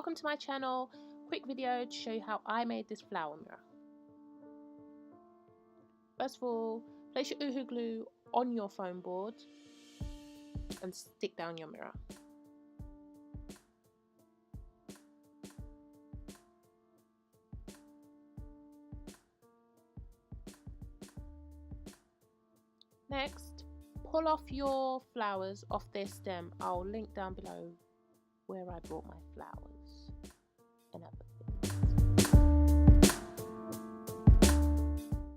welcome to my channel. Quick video to show you how I made this flower mirror. First of all, place your Uhu glue on your foam board and stick down your mirror. Next, pull off your flowers off their stem. I'll link down below where I brought my flowers and other things.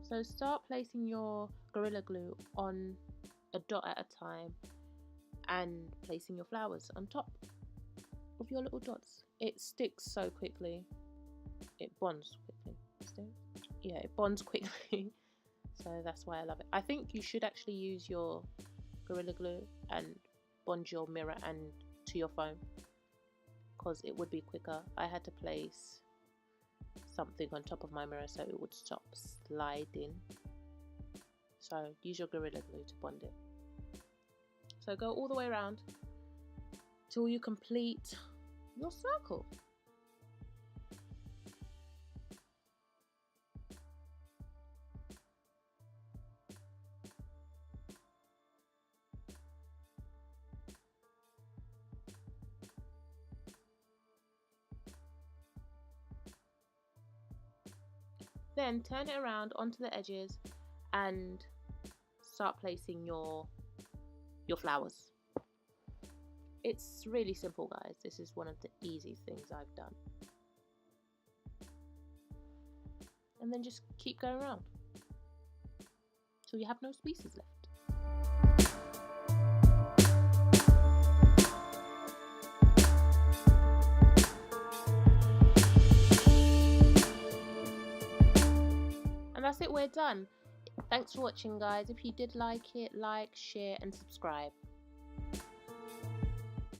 So start placing your Gorilla Glue on a dot at a time and placing your flowers on top of your little dots. It sticks so quickly. It bonds quickly. Yeah, it bonds quickly. So that's why I love it. I think you should actually use your Gorilla Glue and bond your mirror and to your foam, because it would be quicker. I had to place something on top of my mirror so it would stop sliding. So use your Gorilla Glue to bond it. So go all the way around till you complete your circle. Then turn it around onto the edges and start placing your flowers. It's really simple, guys. This is one of the easiest things I've done. And then just keep going around till you have no pieces left. And that's it, we're done. Thanks for watching, guys. If you did like it, like, share and subscribe.